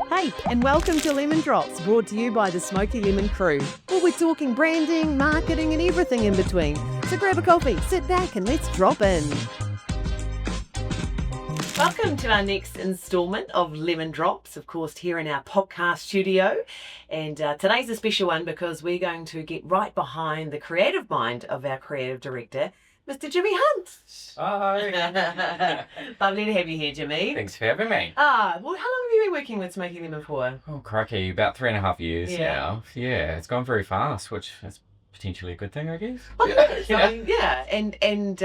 Hey, and welcome to Lemon Drops, brought to you by the Smokeylemon crew. Well, we're talking branding, marketing, and everything in between. So grab a coffee, sit back, and let's drop in. Welcome to our next instalment of Lemon Drops, of course, here in our podcast studio. And today's a special one because we're going to get right behind the creative mind of our creative director, Mr. Jimi Hunt. Hi. Lovely to have you here, Jimmy. Thanks for having me. Well, how long have you been working with Smokeylemon for? Oh, crikey, about 3.5 years now. Yeah, it's gone very fast, which is potentially a good thing, I guess. And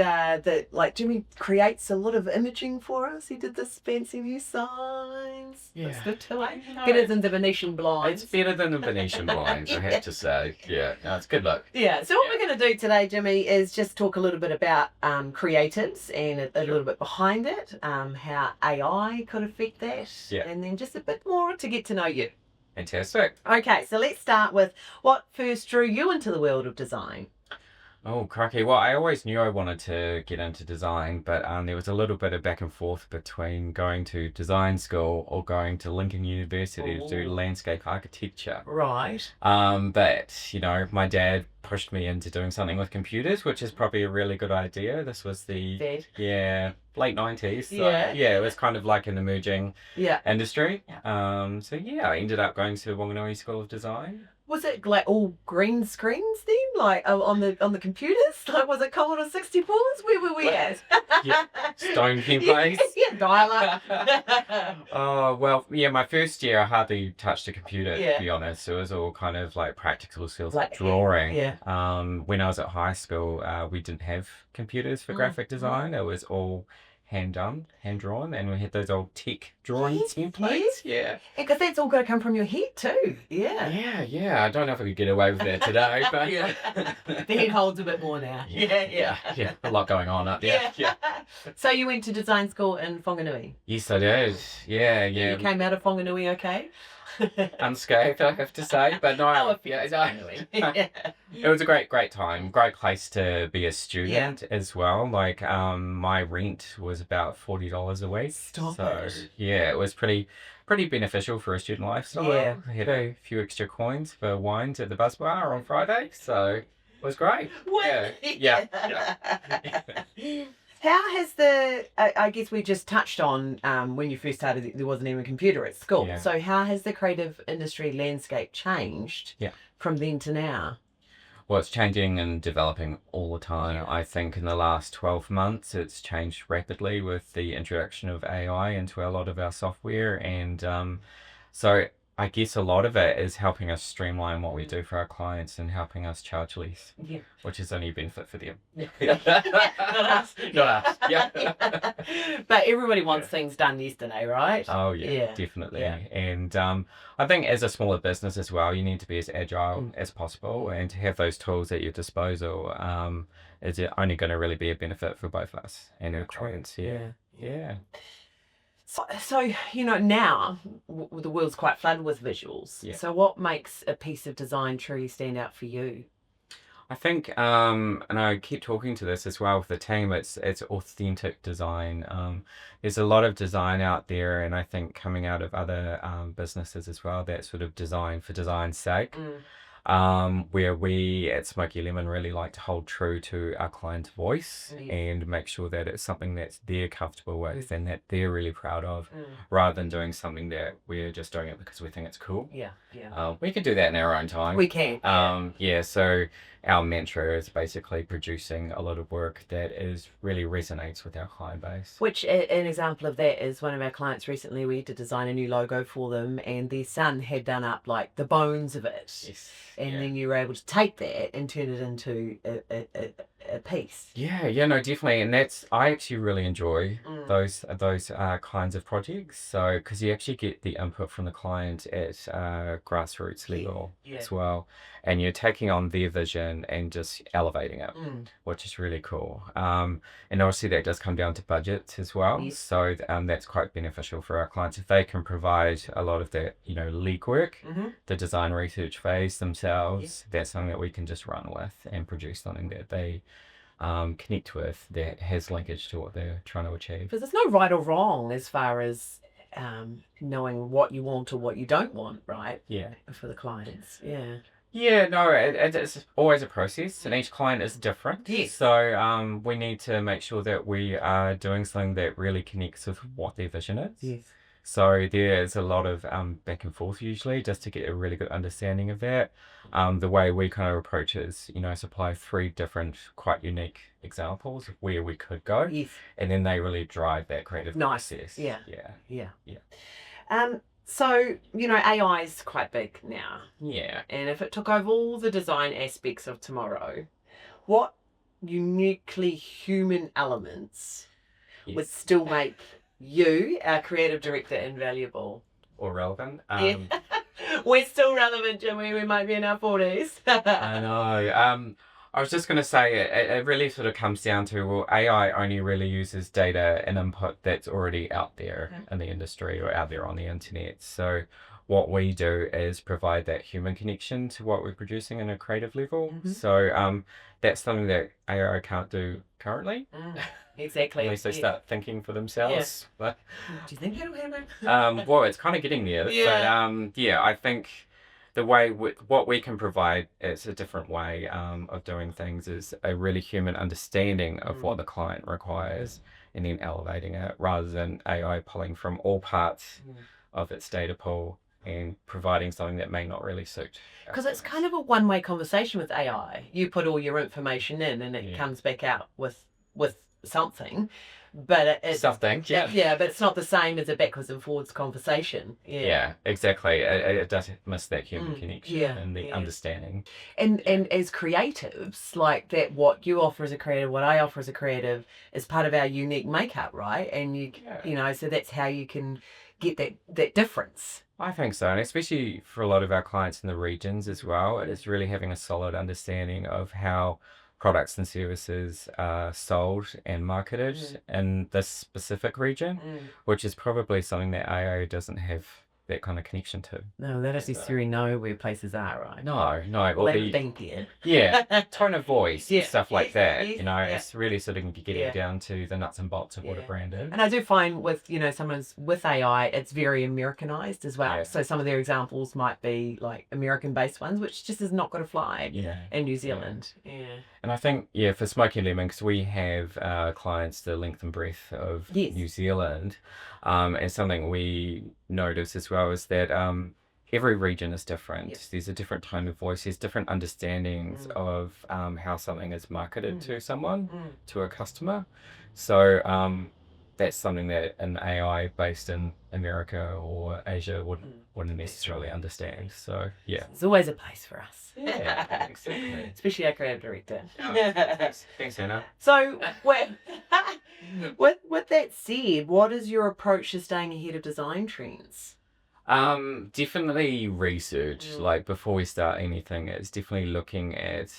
Jimmy creates a lot of imaging for us. He did this fancy new signs. Yeah. It's the toy. Better than the Venetian blinds. It's better than the Venetian blinds, I have to say. Yeah, no, it's good luck. Yeah, so what we're going to do today, Jimmy, is just talk a little bit about creatives and a little bit behind it, how AI could affect that, and then just a bit more to get to know you. Fantastic. Okay, so let's start with what first drew you into the world of design? Oh, crikey. Well, I always knew I wanted to get into design, but there was a little bit of back and forth between going to design school or going to Lincoln University to do landscape architecture. Right. But, my dad pushed me into doing something with computers, which is probably a really good idea. This was the late 90s. So, it was kind of like an emerging industry. I ended up going to Wanganui School of Design. Was it like all green screens then, like on the computers? Like, was it Commodore 64s? Where were we at? Stone templates. Dial up. Oh, well, my first year I hardly touched a computer, to be honest. It was all kind of like practical skills, like drawing. When I was at high school, we didn't have computers for graphic design. It was all hand drawn, and we had those old tech drawing templates. Because that's all got to come from your head too. I don't know if I could get away with that today, but the head holds a bit more now. A lot going on up there. So you went to design school in Whanganui? Yes, I did. You came out of Whanganui okay? Unscathed, I have to say, but no, it was a great time, great place to be a student as well. Like, my rent was about $40 a week. It was pretty beneficial for a student lifestyle. I had a few extra coins for wines at the bus bar on Friday, so it was great. How has I guess we just touched on when you first started, there wasn't even a computer at school. So how has the creative industry landscape changed from then to now? Well, it's changing and developing all the time. I think in the last 12 months, it's changed rapidly with the introduction of AI into a lot of our software. And so I guess a lot of it is helping us streamline what we do for our clients and helping us charge less, which is only a benefit for them. Not us. But everybody wants things done yesterday, right? Oh, yeah. Definitely. And I think as a smaller business as well, you need to be as agile as possible, and to have those tools at your disposal is only going to really be a benefit for both us and our clients. So now the world's quite flooded with visuals. So what makes a piece of design truly stand out for you? I think, and I keep talking to this as well with the team, it's authentic design. There's a lot of design out there, and I think coming out of other businesses as well, that sort of design for design's sake. Where we at Smokeylemon really like to hold true to our client's voice and make sure that it's something that they're comfortable with and that they're really proud of, rather than doing something that we're just doing it because we think it's cool. We can do that in our own time. We can. So our mantra is basically producing a lot of work that really resonates with our client base. Which an example of that is one of our clients recently. We had to design a new logo for them, and their son had done up like the bones of it. And then you were able to take that and turn it into a piece. No, definitely. And I actually really enjoy those kinds of projects. So, because you actually get the input from the client at grassroots level as well. And you're taking on their vision and just elevating it, which is really cool. And obviously that does come down to budgets as well. So that's quite beneficial for our clients. If they can provide a lot of that, legwork, the design research phase themselves, that's something that we can just run with and produce something that they connect with, that has linkage to what they're trying to achieve. Because there's no right or wrong as far as knowing what you want or what you don't want, right? Yeah. For the clients. Yeah. Yeah, no, it's always a process, and each client is different. Yes. So we need to make sure that we are doing something that really connects with what their vision is. Yes. So there's a lot of back and forth usually just to get a really good understanding of that. The way we kind of approach it is, supply 3 different, quite unique examples of where we could go, Yes. and then they really drive that creative Nice. process. Yeah. Yeah. Yeah. Yeah. So, AI is quite big now. Yeah. And if it took over all the design aspects of tomorrow, what uniquely human elements would Yes. still make you, our creative director, invaluable? Or relevant. Yeah. We're still relevant, Jimmy. We might be in our 40s. I know. I was just going to say it really sort of comes down to, well, AI only really uses data and input that's already out there in the industry or out there on the internet. So what we do is provide that human connection to what we're producing in a creative level. So that's something that AI can't do currently. Exactly. Unless they start thinking for themselves. Do you think that'll happen? Well, it's kind of getting there. Yeah. But yeah, I think the way what we can provide is a different way of doing things, is a really human understanding of what the client requires and then elevating it rather than AI pulling from all parts of its data pool and providing something that may not really suit. Because it's kind of a one-way conversation with AI. You put all your information in and it comes back out with something. But it's something, yeah, but it's not the same as a backwards and forwards conversation. Yeah, exactly. It does miss that human connection and the understanding. And as creatives, like that, what you offer as a creative, what I offer as a creative, is part of our unique makeup, right? And so that's how you can get that difference. I think so, and especially for a lot of our clients in the regions as well, it's really having a solid understanding of how products and services are sold and marketed in this specific region, which is probably something that AI doesn't have that kind of connection to. No, they don't necessarily know where places are, right? No. Well, they haven't been there. Yeah, tone of voice, stuff like that. Yes, it's really sort of getting down to the nuts and bolts of what a brand is. And I do find with, someone's with AI, it's very Americanized as well. So some of their examples might be like American-based ones, which just is not going to fly in New Zealand. And I think, for Smokeylemon, because we have clients the length and breadth of New Zealand, and something we notice as well is that every region is different. There's a different tone of voice. There's different understandings of how something is marketed to someone, to a customer. So that's something that an AI based in America or Asia wouldn't necessarily understand. So there's always a place for us. Yeah, exactly. Especially our creative director. Thanks, Anna. So, with that said, what is your approach to staying ahead of design trends? Definitely research. Like before we start anything, it's definitely looking at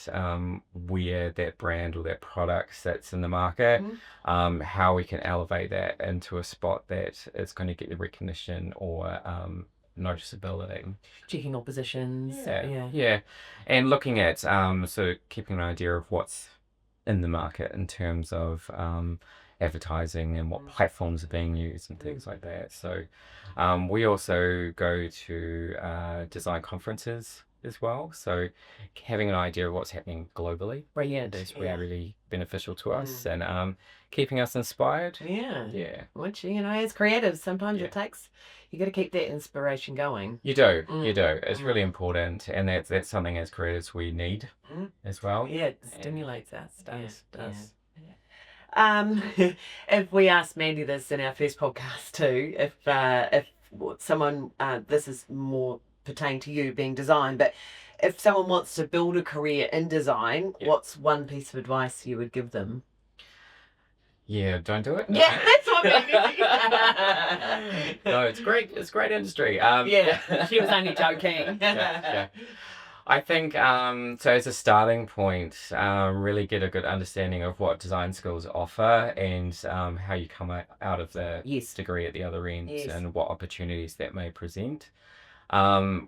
where that brand or that product sits in the market, how we can elevate that into a spot that it's going to get the recognition or noticeability. Checking all positions. Yeah. And looking at sort of keeping an idea of what's in the market in terms of advertising and what platforms are being used and things like that. So we also go to design conferences as well. So having an idea of what's happening globally is really beneficial to us and keeping us inspired. Yeah. Which, as creatives, sometimes it takes, you got to keep that inspiration going. You do. It's really important. And that's something as creatives we need as well. Yeah, it stimulates us. Does. If we asked Mandy this in our first podcast too, if someone, this is more pertain to you being design, but if someone wants to build a career in design, what's one piece of advice you would give them? Yeah, don't do it. Yeah, that's what No, it's great. It's great industry. She was only joking. I think so as a starting point, really get a good understanding of what design skills offer and how you come out of the degree at the other end and what opportunities that may present.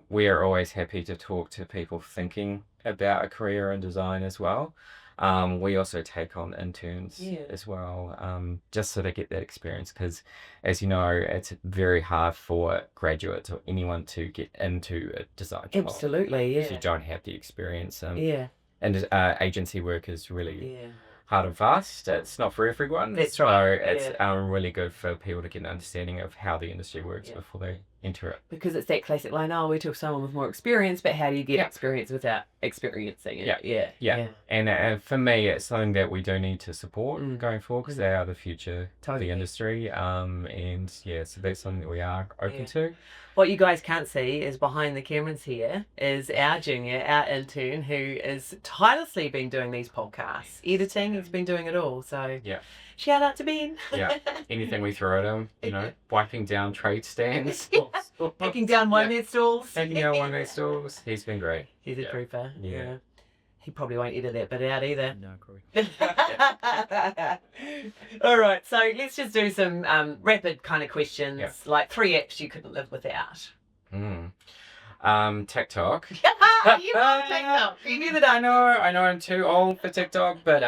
We are always happy to talk to people thinking about a career in design as well. We also take on interns Yeah. as well, just so they get that experience. Because, as you know, it's very hard for graduates or anyone to get into a design job Absolutely, because yeah. you don't have the experience. Yeah, And agency work is really yeah. hard and fast. It's not for everyone. That's So right, it's yeah. really good for people to get an understanding of how the industry works Yeah. before they enter it. Because it's that classic line, oh, we took someone with more experience, but how do you get Yeah. experience without experiencing it? Yeah. Yeah, Yeah. And for me, it's something that we do need to support Mm. going forward because they are the future of Totally. the industry. And yeah, so that's something that we are open Yeah. to. What you guys can't see is behind the cameras here is our junior, our intern, who is tirelessly been doing these podcasts, editing. He's been doing it all. So Yeah. shout out to Ben. Yeah. Anything we throw at him, you know, wiping down trade stands, Taking down one of their stalls. taking out one of their stalls. He's been great. He's a Yeah. trooper. Yeah. He probably won't edit that bit out either. No, cool. All right, so let's just do some rapid kind of questions, Yeah. like 3 apps you couldn't live without. TikTok. You love TikTok. You knew that I know I'm too old for TikTok, but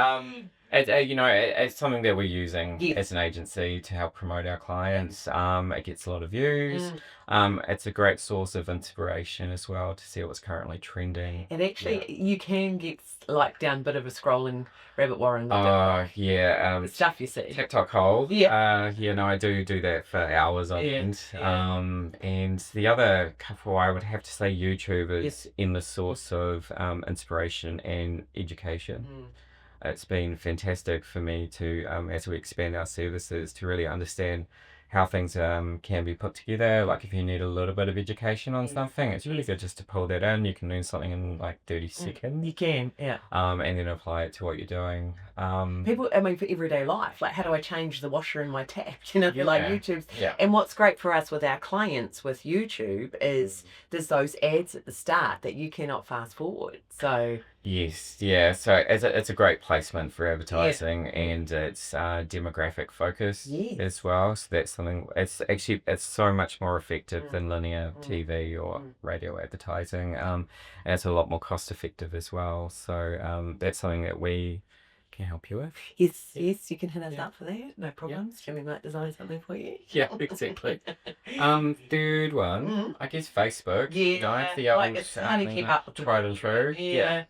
it's something that we're using Yes. as an agency to help promote our clients. It gets a lot of views. Mm. It's a great source of inspiration as well to see what's currently trending. And actually, you can get like down a bit of a scrolling rabbit warren with Oh yeah, the stuff you see. TikTok hole. Yeah. I do that for hours on Yeah, end. yeah. And the other couple, I would have to say YouTube is Yes. in the source of inspiration and education. Mm. It's been fantastic for me to, as we expand our services, to really understand how things can be put together. Like if you need a little bit of education on Yes. something, it's really Yes. good just to pull that in. You can learn something in like 30 seconds. You can, yeah. And then apply it to what you're doing. People, I mean, for everyday life, like how do I change the washer in my tap? You know, like Yeah. YouTube's. Yeah. And what's great for us with our clients with YouTube is there's those ads at the start that you cannot fast forward. So Yes, yeah. So it's a great placement for advertising, and it's demographic focused Yes. as well. So that's something. It's so much more effective Mm. than linear Mm. TV or Mm. radio advertising, and it's a lot more cost effective as well. So that's something that we can help you with. yes, yes, you can hit us Yeah. up for that. No problems. Jimmy might design something for you. Yeah, exactly. Third one, Mhm. I guess Facebook. Yeah, You know, the like old, it's hard to keep up with the- tried and true. Yeah.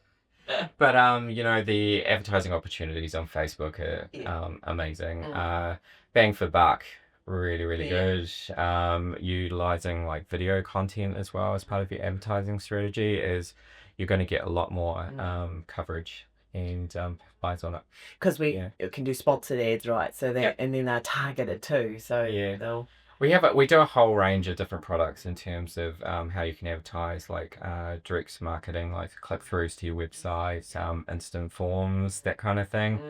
But the advertising opportunities on Facebook are Yeah. amazing. Mm. Bang for buck, really, really Yeah. good. Utilizing like video content as well as part of your advertising strategy is you're going to get a lot more coverage and buys on it. Because we Yeah. can do sponsored ads, right? So that, Yep. and then they're targeted too. So Yeah. they'll. We do a whole range of different products in terms of how you can advertise, like direct marketing, like click-throughs to your website, instant forms, that kind of thing.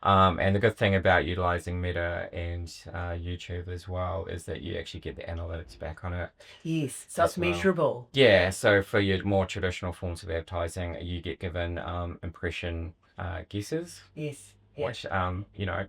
And the good thing about utilizing Meta and YouTube as well is that you actually get the analytics back on it. Yes, so it's As well. measurable. Yeah, so for your more traditional forms of advertising, you get given impression guesses, Yes. Yeah. which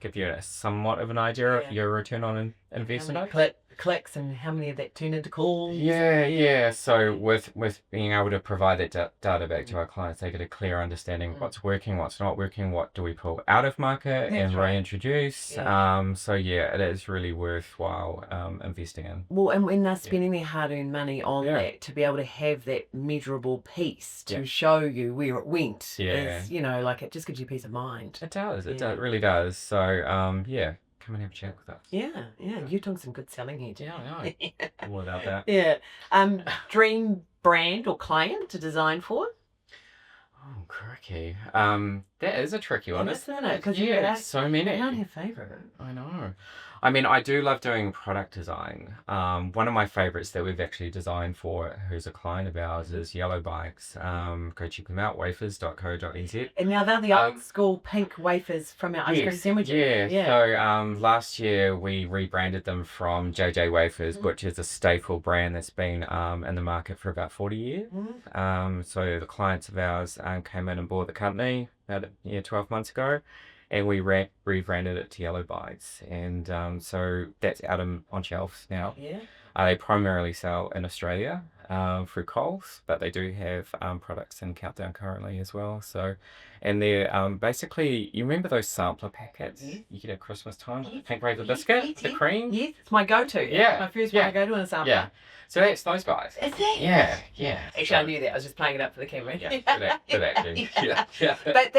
give you somewhat of an idea Yeah. of your return on How investment. many clicks and how many of that turn into calls? Yeah. So with being able to provide that data back to our clients, they get a clear understanding of what's working, what's not working, what do we pull out of market That's and right. reintroduce. Yeah. So yeah, it is really worthwhile investing in. Well, and when they're spending their hard-earned money on Yeah. that, to be able to have that measurable piece to Yeah. show you where it went Yeah. is, like it just gives you peace of mind. It does. It Yeah. really does. So yeah, come and have a chat with us. Yeah, you're doing some good selling here, Jim. Yeah, I know. All about that. Yeah. Dream brand or client to design for? Oh, crikey. That is a tricky one, Isn't it? Because so many. I don't have favourite. I know. I mean, I do love doing product design. One of my favorites that we've actually designed for who's a client of ours is Yellow Bikes. Go check them out, wafers.co.nz. And now they're the old school pink wafers from our ice cream sandwiches. Yeah. So last year we rebranded them from JJ Wafers, which is a staple brand that's been in the market for about 40 years. So the clients of ours came in and bought the company about 12 months ago. And we rebranded it to Yellow Bites, and so that's out on shelves now. Yeah. They primarily sell in Australia, through Coles, but they do have products in Countdown currently as well. So, and they're basically, you remember those sampler packets you get at Christmas time? Pink Razor biscuit, the cream? Yes, it's my go-to. Yeah. My first one I go to in a sampler. Yeah. So that's those guys. Is it? Yeah. Actually, I knew that. I was just playing it up for the camera. Yeah, good acting. Yeah. But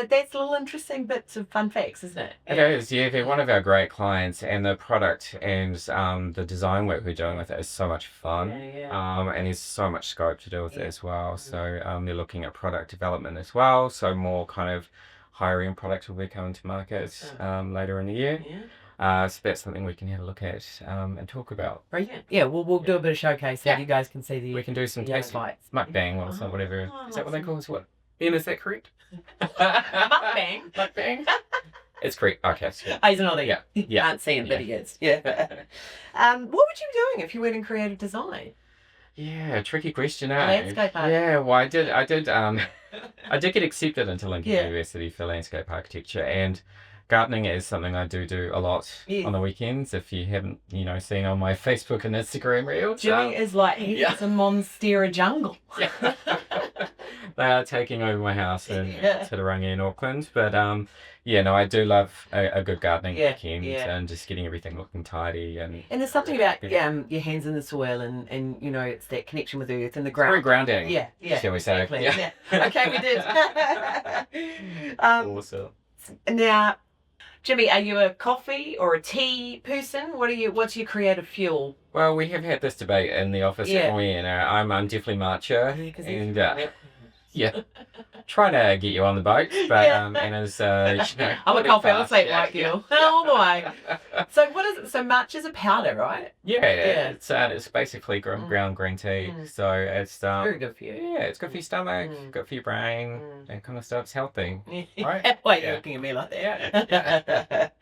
that's little interesting bits of fun facts, isn't it? It is, yeah. They're one of our great clients, and the product and the design work we're doing with it is so much fun. And there's so much scope to do with it as well. So they're looking at product development as well. So more kind of higher end products will be coming to market later in the year. So that's something we can have a look at and talk about. Brilliant. Yeah, we'll do a bit of showcase so you guys can see the. We can do some taste bites. Mukbang or something, whatever. Is that what they call it? What? Ian, is that correct? Mukbang. Mukbang. It's correct. Okay. Yeah. Oh, he's nodding. Yeah. Can't see him, but he is. Yeah. What would you be doing if you weren't in creative design? Yeah, tricky question, eh? Landscape art. Yeah, well, I did get accepted into Lincoln University for landscape architecture, and gardening is something I do a lot on the weekends. If you haven't, seen on my Facebook and Instagram reels. Jimmy is like, he's a monstera jungle. Yeah. They are taking over my house in Tauranga in Auckland, but I do love a good gardening weekend and just getting everything looking tidy and there's something about your hands in the soil and it's that connection with earth and the ground. Very grounding. Yeah. Shall we say? Exactly. Yeah. Okay, we did. Awesome. Now, Jimmy, are you a coffee or a tea person? What's your creative fuel? Well, we have had this debate in the office at me, and I'm definitely matcha, and trying to get you on the boat, but and as I'm a coffee. I'll say it like you. Oh boy. So what is it? So matcha's a powder, right? Yeah. It's basically ground green tea. So it's very good for you. Yeah, it's good for your stomach, good for your brain, that kind of stuff. It's healthy, right? Why are you looking at me like that?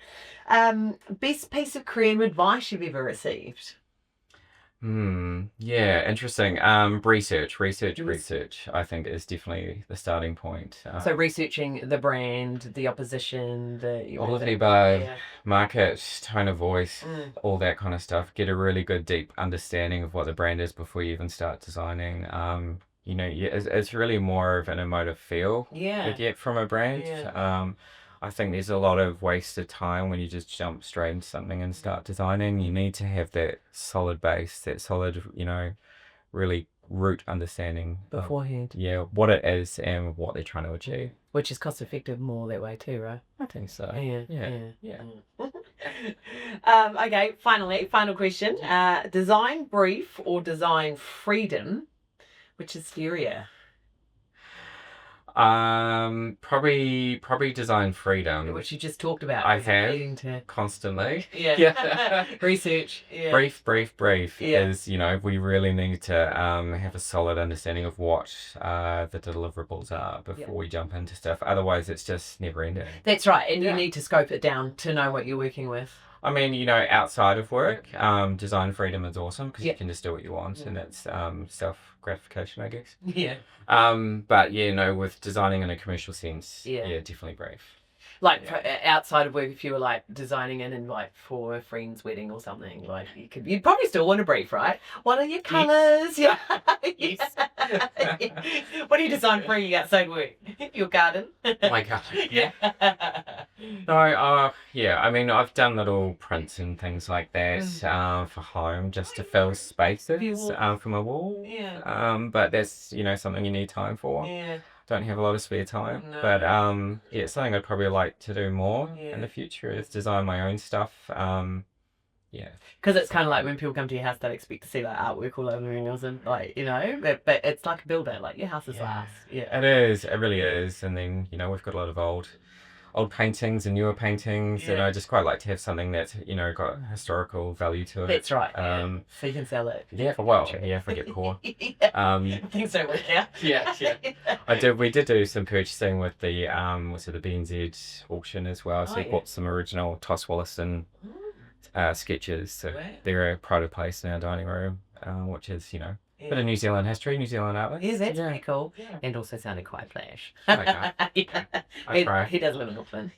Best piece of creative advice you've ever received? Yeah, interesting. Research, I think is definitely the starting point. So researching the brand, the opposition, all of the above, market, tone of voice, all that kind of stuff. Get a really good deep understanding of what the brand is before you even start designing. It's really more of an emotive feel you get from a brand. I think there's a lot of wasted time when you just jump straight into something and start designing. You need to have that solid base, that solid, really root understanding beforehand. What it is and what they're trying to achieve. Which is cost effective more that way too, right? I think so. Yeah. Okay, final question. Design brief or design freedom, which is scarier? Probably design freedom, which you just talked about. I have constantly. Research. Brief is we really need to have a solid understanding of what the deliverables are before we jump into stuff. Otherwise, it's just never ending. That's right, and you need to scope it down to know what you're working with. I mean, outside of work, design freedom is awesome because you can just do what you want, and it's self-gratification, I guess. But with designing in a commercial sense, definitely brief. Like outside of work, if you were like designing an invite for a friend's wedding or something, like you'd probably still want a brief, right? What are your colours? Yes. What do you design for your outside work? Your garden? My garden. No, I mean, I've done little prints and things like that for home just to fill spaces for my wall. But that's something you need time for. Don't have a lot of spare time, but it's something I'd probably like to do more in the future is design my own stuff. Because it's kind of like when people come to your house, they expect to see like artwork all over the walls and but it's like a builder, like your house is glass. It is, it really is, and then we've got a lot of old paintings and newer paintings, and I just quite like to have something that's got historical value to it. That's right. So you can sell it. If I get poor. Things don't work out. We did do some purchasing with the the BNZ auction as well. So we bought some original Toss Wallison sketches. So they're a pride of place in our dining room, which is bit of New Zealand history, New Zealand artwork. Yes, that's pretty cool. And also sounded quite flash. I try. He does live in Auckland.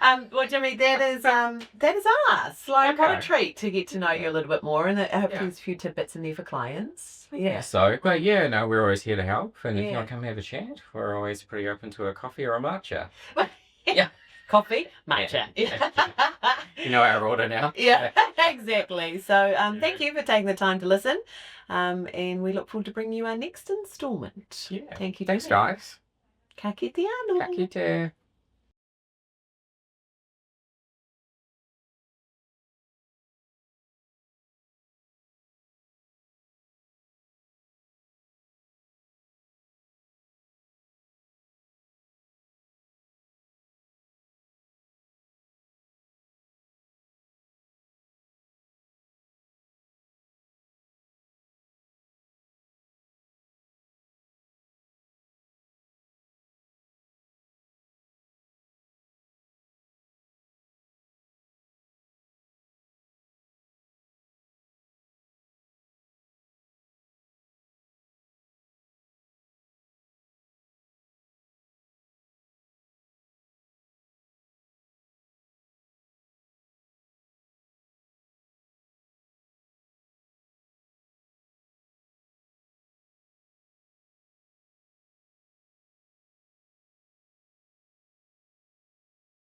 Well, Jimmy, that is us. Like, what a Okay. treat to get to know you Yeah. a little bit more, and I hope Yeah. there's a few tidbits in there for clients. Yeah. Yeah, So, but yeah, no, we're always here to help. And if you yeah. want to come have a chat, we're always pretty open to a coffee or a matcha. Yeah. Coffee, matcha. Yeah. You know our order now. Yeah, exactly. So, thank Yeah. you for taking the time to listen, and we look forward to bringing you our next instalment. Yeah. Thank you, Thanks, Jimmy. guys. Ka kite anō. Ka kite.